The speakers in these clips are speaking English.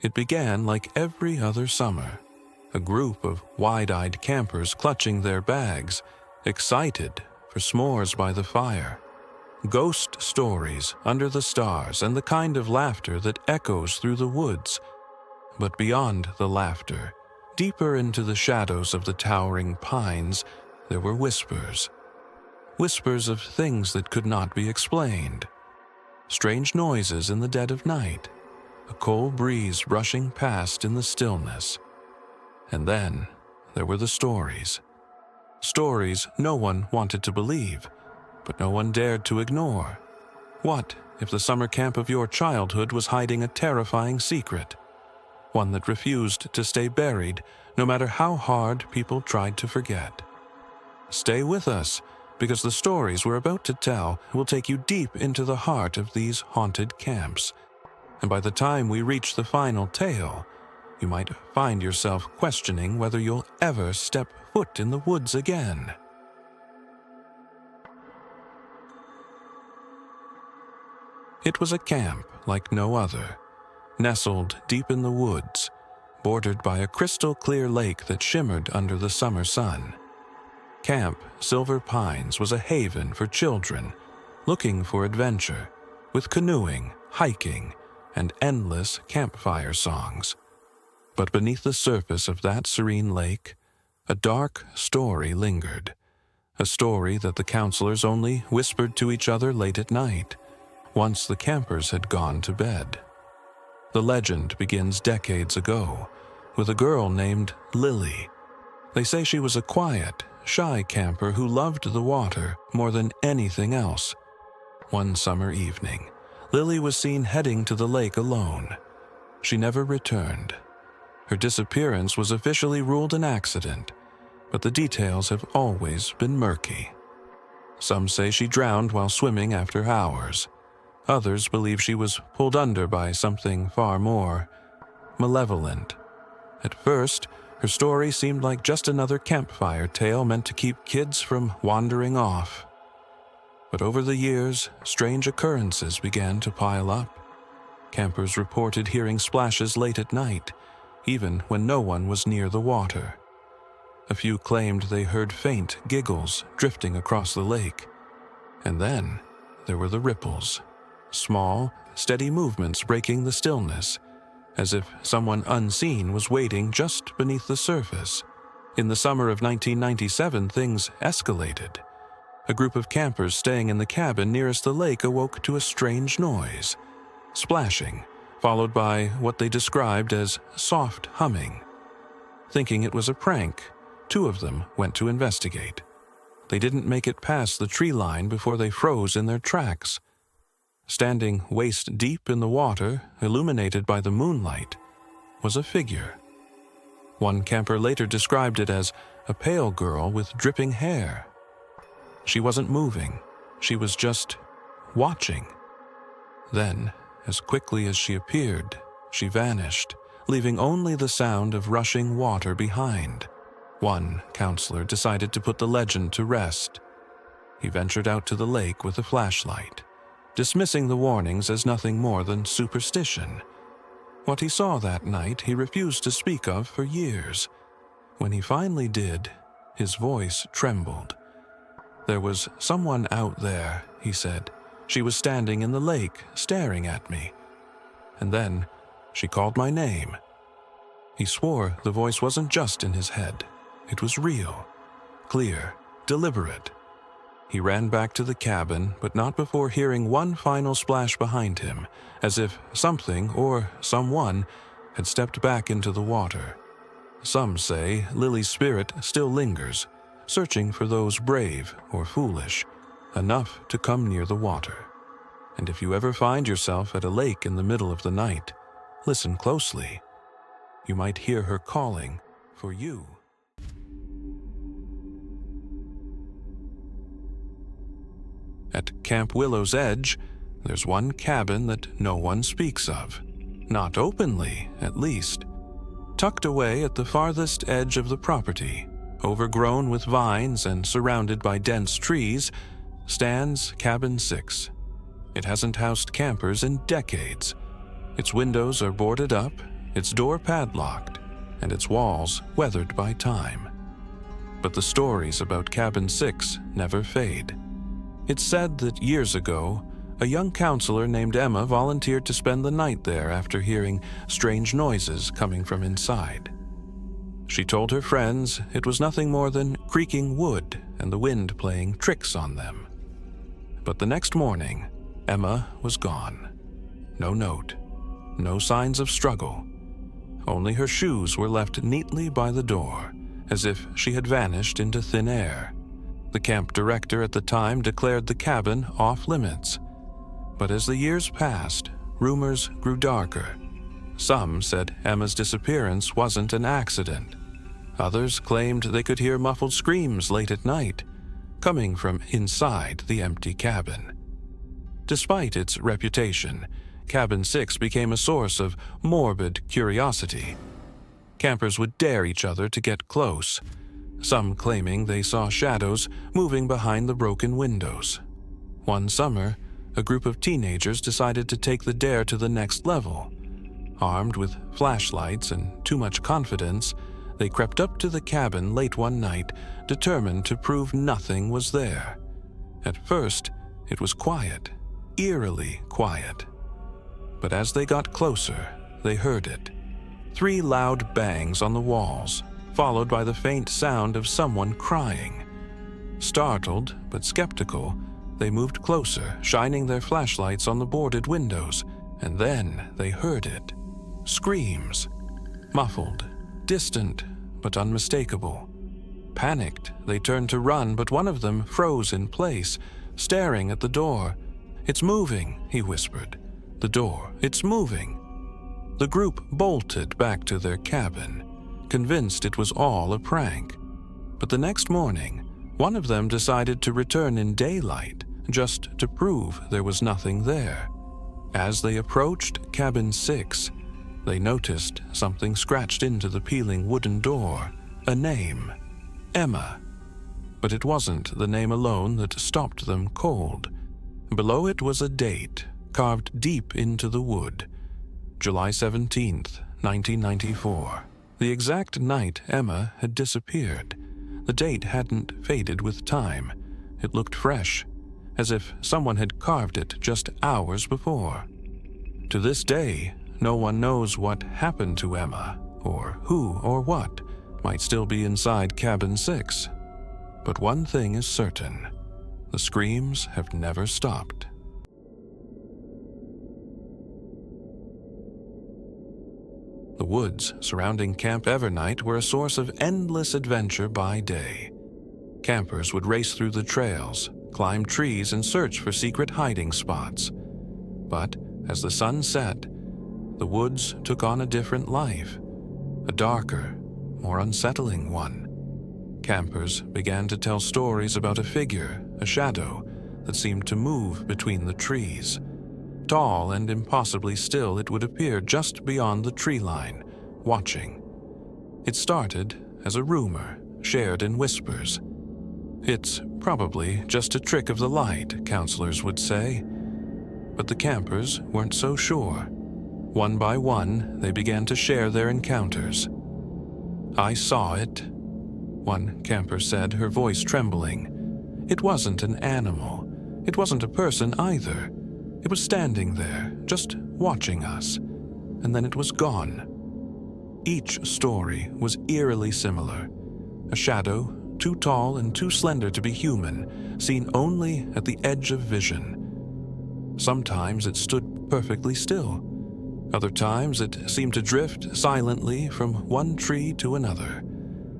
It began like every other summer. A group of wide-eyed campers clutching their bags, excited for s'mores by the fire. Ghost stories under the stars and the kind of laughter that echoes through the woods. But beyond the laughter, deeper into the shadows of the towering pines, there were whispers. Whispers of things that could not be explained. Strange noises in the dead of night, a cold breeze rushing past in the stillness. And then there were the stories. Stories no one wanted to believe, but no one dared to ignore. What if the summer camp of your childhood was hiding a terrifying secret? One that refused to stay buried, no matter how hard people tried to forget. Stay with us, because the stories we're about to tell will take you deep into the heart of these haunted camps. And by the time we reach the final tale, you might find yourself questioning whether you'll ever step foot in the woods again. It was a camp like no other, nestled deep in the woods, bordered by a crystal-clear lake that shimmered under the summer sun. Camp Silver Pines was a haven for children looking for adventure, with canoeing, hiking, and endless campfire songs. But beneath the surface of that serene lake, a dark story lingered, a story that the counselors only whispered to each other late at night, once the campers had gone to bed. The legend begins decades ago, with a girl named Lily. They say she was a quiet, shy camper who loved the water more than anything else. One summer evening, Lily was seen heading to the lake alone. She never returned. Her disappearance was officially ruled an accident, but the details have always been murky. Some say she drowned while swimming after hours. Others believe she was pulled under by something far more malevolent. At first, her story seemed like just another campfire tale meant to keep kids from wandering off. But over the years, strange occurrences began to pile up. Campers reported hearing splashes late at night, even when no one was near the water. A few claimed they heard faint giggles drifting across the lake. And then there were the ripples. Small, steady movements breaking the stillness, as if someone unseen was waiting just beneath the surface. In the summer of 1997, things escalated. A group of campers staying in the cabin nearest the lake awoke to a strange noise, splashing, followed by what they described as soft humming. Thinking it was a prank, two of them went to investigate. They didn't make it past the tree line before they froze in their tracks. Standing waist-deep in the water, illuminated by the moonlight, was a figure. One camper later described it as a pale girl with dripping hair. She wasn't moving, she was just watching. Then, as quickly as she appeared, she vanished, leaving only the sound of rushing water behind. One counselor decided to put the legend to rest. He ventured out to the lake with a flashlight, dismissing the warnings as nothing more than superstition. What he saw that night he refused to speak of for years. When he finally did, his voice trembled. "There was someone out there," he said. "She was standing in the lake, staring at me. And then she called my name." He swore the voice wasn't just in his head. It was real, clear, deliberate. He ran back to the cabin, but not before hearing one final splash behind him, as if something or someone had stepped back into the water. Some say Lily's spirit still lingers, searching for those brave or foolish enough to come near the water. And if you ever find yourself at a lake in the middle of the night, listen closely. You might hear her calling for you. At Camp Willow's Edge, there's one cabin that no one speaks of. Not openly, at least. Tucked away at the farthest edge of the property, overgrown with vines and surrounded by dense trees, stands Cabin 6. It hasn't housed campers in decades. Its windows are boarded up, its door padlocked, and its walls weathered by time. But the stories about Cabin 6 never fade. It's said that years ago, a young counselor named Emma volunteered to spend the night there after hearing strange noises coming from inside. She told her friends it was nothing more than creaking wood and the wind playing tricks on them. But the next morning, Emma was gone. No note, no signs of struggle. Only her shoes were left neatly by the door, as if she had vanished into thin air. The camp director at the time declared the cabin off limits. But as the years passed, rumors grew darker. Some said Emma's disappearance wasn't an accident. Others claimed they could hear muffled screams late at night, coming from inside the empty cabin. Despite its reputation, Cabin 6 became a source of morbid curiosity. Campers would dare each other to get close, some claiming they saw shadows moving behind the broken windows. One summer, a group of teenagers decided to take the dare to the next level. Armed with flashlights and too much confidence, they crept up to the cabin late one night, determined to prove nothing was there. At first, it was quiet, eerily quiet. But as they got closer, they heard it. 3 loud bangs on the walls, followed by the faint sound of someone crying. Startled but skeptical, they moved closer, shining their flashlights on the boarded windows, and then they heard it. Screams. Muffled, distant, but unmistakable. Panicked, they turned to run, but one of them froze in place, staring at the door. "It's moving," he whispered. "The door, it's moving." The group bolted back to their cabin, convinced it was all a prank. But the next morning, one of them decided to return in daylight, just to prove there was nothing there. As they approached Cabin 6, they noticed something scratched into the peeling wooden door, a name, Emma. But it wasn't the name alone that stopped them cold. Below it was a date, carved deep into the wood, July 17th, 1994, the exact night Emma had disappeared. The date hadn't faded with time. It looked fresh, as if someone had carved it just hours before. To this day, no one knows what happened to Emma, or who or what might still be inside Cabin 6. But one thing is certain: the screams have never stopped. The woods surrounding Camp Evernight were a source of endless adventure by day. Campers would race through the trails, climb trees, and search for secret hiding spots. But as the sun set, the woods took on a different life, a darker, more unsettling one. Campers began to tell stories about a figure, a shadow, that seemed to move between the trees. Tall and impossibly still, it would appear just beyond the tree line, watching. It started as a rumor, shared in whispers. "It's probably just a trick of the light," counselors would say. But the campers weren't so sure. One by one, they began to share their encounters. "I saw it," one camper said, her voice trembling. "It wasn't an animal. It wasn't a person either. It was standing there, just watching us, and then it was gone." Each story was eerily similar. A shadow, too tall and too slender to be human, seen only at the edge of vision. Sometimes it stood perfectly still. Other times it seemed to drift silently from one tree to another.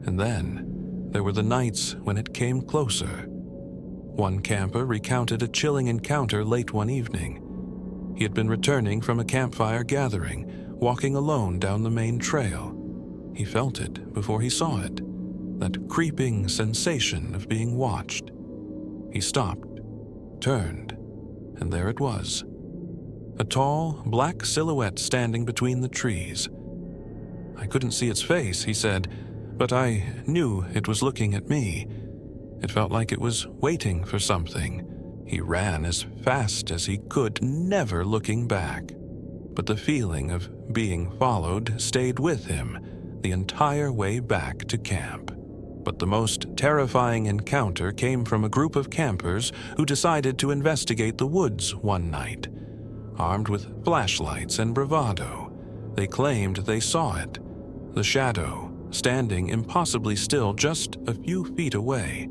And then there were the nights when it came closer. One camper recounted a chilling encounter late one evening. He had been returning from a campfire gathering, walking alone down the main trail. He felt it before he saw it, that creeping sensation of being watched. He stopped, turned, and there it was. A tall, black silhouette standing between the trees. "I couldn't see its face," he said, "but I knew it was looking at me. It felt like it was waiting for something." He ran as fast as he could, never looking back. but the feeling of being followed stayed with him the entire way back to camp. But the most terrifying encounter came from a group of campers who decided to investigate the woods one night. Armed with flashlights and bravado, they claimed they saw it, the shadow standing impossibly still just a few feet away.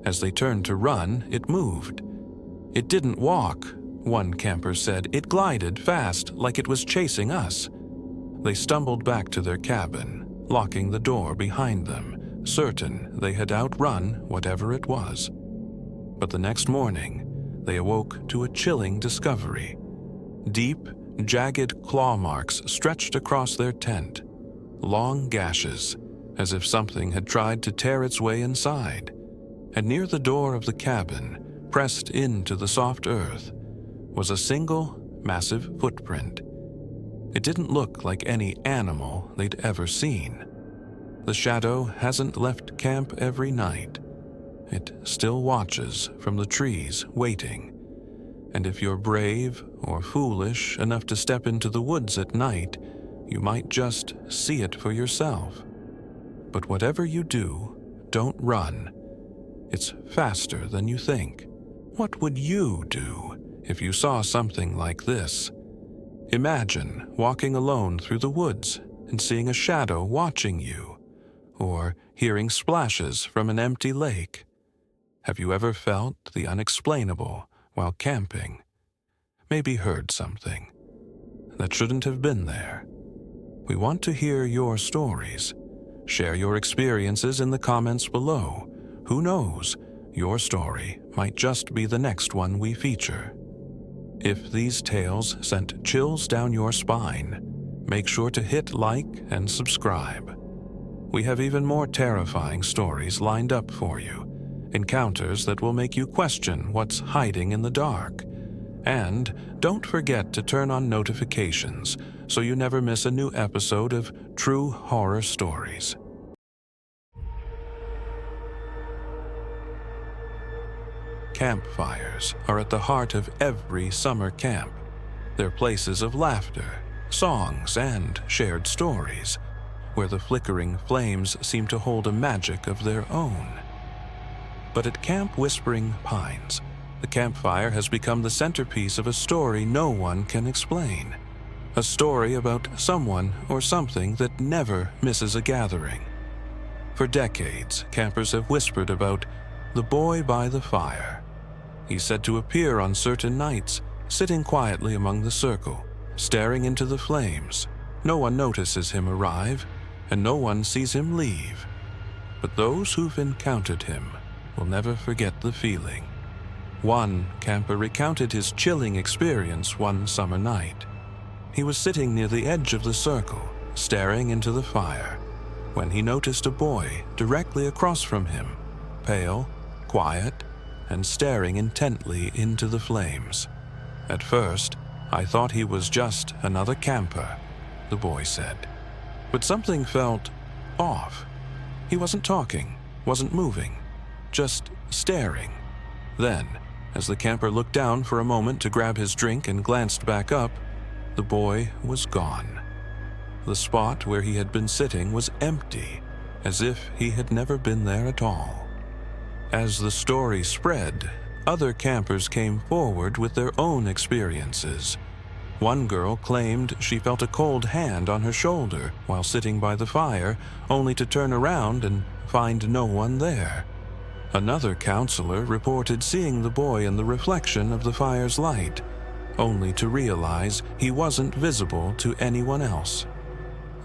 As they turned to run, it moved. It didn't walk, one camper said. It glided fast, like it was chasing us. They stumbled back to their cabin, locking the door behind them, certain they had outrun whatever it was. But the next morning, they awoke to a chilling discovery. Deep, jagged claw marks stretched across their tent, long gashes, as if something had tried to tear its way inside. And near the door of the cabin, pressed into the soft earth, was a single, massive footprint. It didn't look like any animal they'd ever seen. The shadow hasn't left camp every night. It still watches from the trees, waiting. And if you're brave or foolish enough to step into the woods at night, you might just see it for yourself. But whatever you do, don't run. It's faster than you think. What would you do if you saw something like this? Imagine walking alone through the woods and seeing a shadow watching you, or hearing splashes from an empty lake. Have you ever felt the unexplainable while camping? Maybe heard something that shouldn't have been there? We want to hear your stories. Share your experiences in the comments below. Who knows, your story might just be the next one we feature. If these tales sent chills down your spine, make sure to hit like and subscribe. We have even more terrifying stories lined up for you, encounters that will make you question what's hiding in the dark. And don't forget to turn on notifications so you never miss a new episode of True Horror Stories. Campfires are at the heart of every summer camp. They're places of laughter, songs, and shared stories, where the flickering flames seem to hold a magic of their own. But at Camp Whispering Pines, the campfire has become the centerpiece of a story no one can explain. A story about someone or something that never misses a gathering. For decades, campers have whispered about the boy by the fire. He's said to appear on certain nights, sitting quietly among the circle, staring into the flames. No one notices him arrive, and no one sees him leave. But those who've encountered him will never forget the feeling. One camper recounted his chilling experience one summer night. He was sitting near the edge of the circle, staring into the fire, when he noticed a boy directly across from him, pale, quiet, and staring intently into the flames. At first, I thought he was just another camper, the boy said. But something felt off. He wasn't talking, wasn't moving, just staring. Then, as the camper looked down for a moment to grab his drink and glanced back up, the boy was gone. The spot where he had been sitting was empty, as if he had never been there at all. As the story spread, other campers came forward with their own experiences. One girl claimed she felt a cold hand on her shoulder while sitting by the fire, only to turn around and find no one there. Another counselor reported seeing the boy in the reflection of the fire's light, only to realize he wasn't visible to anyone else.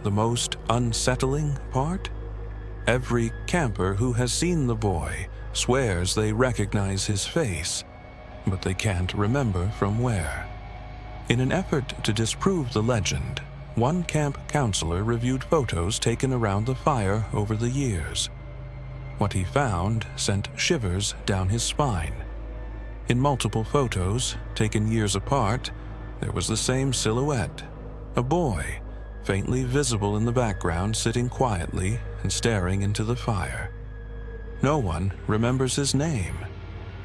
The most unsettling part? Every camper who has seen the boy swears they recognize his face, but they can't remember from where. In an effort to disprove the legend, one camp counselor reviewed photos taken around the fire over the years. What he found sent shivers down his spine. In multiple photos, taken years apart, there was the same silhouette, a boy, faintly visible in the background, sitting quietly and staring into the fire. No one remembers his name.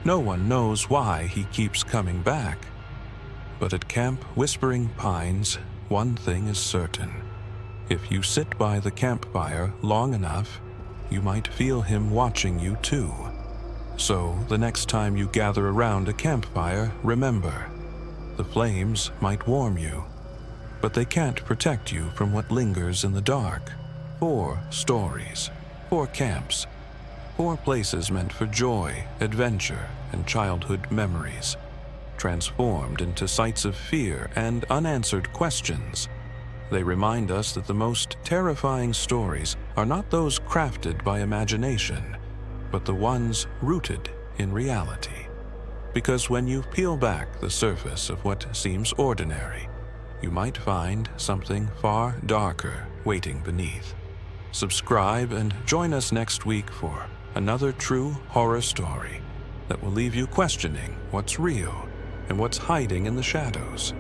No one knows why he keeps coming back. But at Camp Whispering Pines, one thing is certain. If you sit by the campfire long enough, you might feel him watching you too. So the next time you gather around a campfire, remember, the flames might warm you, but they can't protect you from what lingers in the dark. 4 stories, 4 camps, 4 places meant for joy, adventure, and childhood memories, transformed into sites of fear and unanswered questions. They remind us that the most terrifying stories are not those crafted by imagination, but the ones rooted in reality. Because when you peel back the surface of what seems ordinary, you might find something far darker waiting beneath. Subscribe and join us next week for another true horror story that will leave you questioning what's real and what's hiding in the shadows.